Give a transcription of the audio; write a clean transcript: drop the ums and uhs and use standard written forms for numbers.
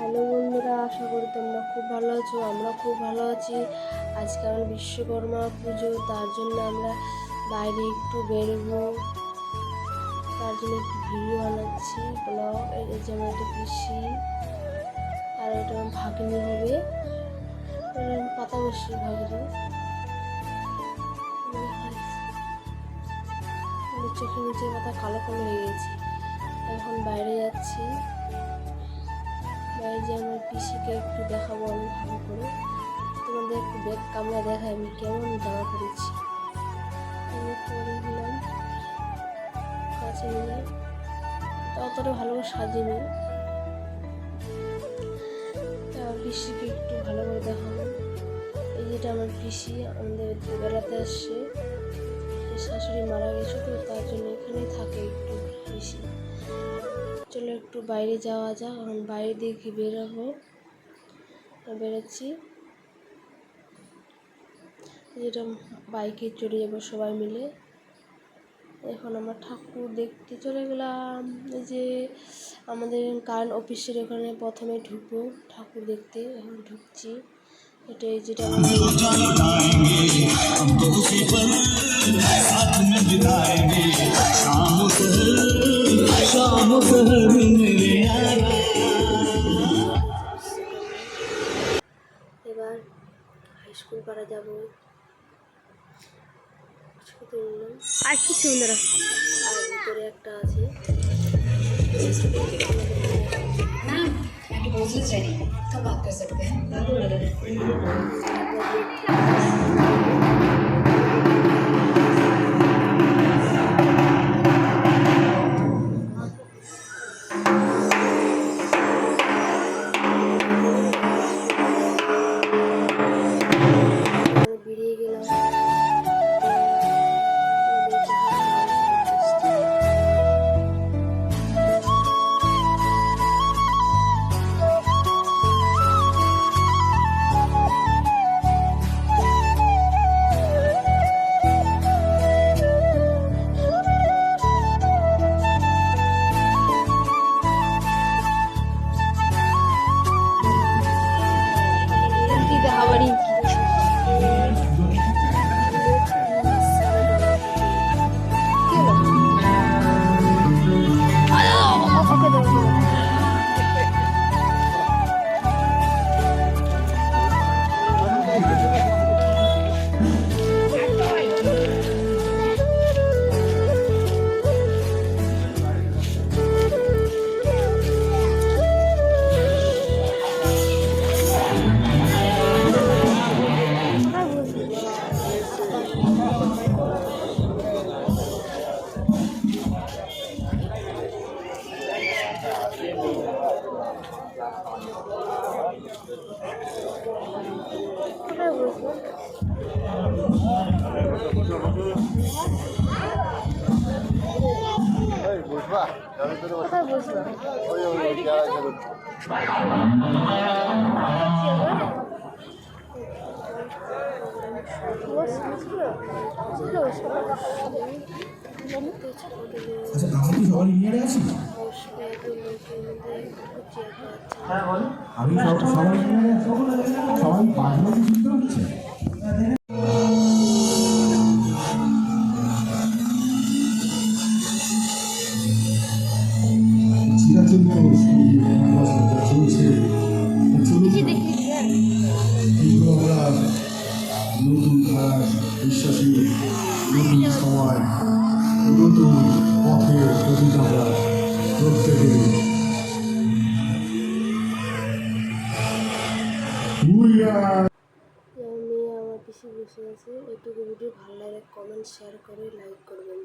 Hello বন্ধুরা, আশা করি তোমরা খুব ভালো আছো। আমরা খুব ভালো আছি। আজকে আমার বিশ্বকর্মা পুজো, তার জন্য আমরা বাইরে একটু বেরোবো, তার জন্য একটু ভিডিও বানাচ্ছি ব্লগ। এই যে আমার একটা পিসি আর এটা আমার ভাগ্নি হবে, পাতা বসি ভাগ্নি। চোখের নিচের পাতা কালো কালো হয়ে গেছে। এখন বাইরে যাচ্ছি, বাইরে যে আমার পিসিকে একটু দেখাবো আমি ভালো করে। তোমাদের একটু ব্যাক ক্যামেরা দেখাই আমি কেমন জামা পরেছি। দিলাম কাছে নিয়ে, অতটা ভালো করে সাজিনি। পিসিকে একটু ভালো করে দেখাবো। এই যেটা আমার পিসি আমাদের বেড়াতে আসছে, শাশুড়ি মারা গেছে তো তার জন্য এখানেই থাকে একটু পিসি। চলো একটু বাইরে যাওয়া যাক। এখন বাইরে দিকে বেরোবো, বেরোচ্ছি। যেটা বাইকে চড়ে যাবো সবাই মিলে। এখন আমরা ঠাকুর দেখতে চলে গেলাম। এই যে আমাদের কারেন্ট অফিসের ওখানে প্রথমে ঢুকবো ঠাকুর দেখতে, এখন ঢুকছি। এটা এই যেটা এবার হাই স্কুল পাড়া যাবো। আর কিছু না, আর ভিতরে একটা আছে। तो बात कर सकते हैं। বেরিয়ে গেলাম। আমি সবাই বাজনা শুনতে হচ্ছে। নতুন ধারা বিশ্বাসী, নতুন সময়, নতুন পথের প্রতি আমরা প্রত্যেকে আমার পিসি বসে আছে। এইটুকু ভিডিও ভালো লাগে কমেন্ট শেয়ার করে লাইক করবেন।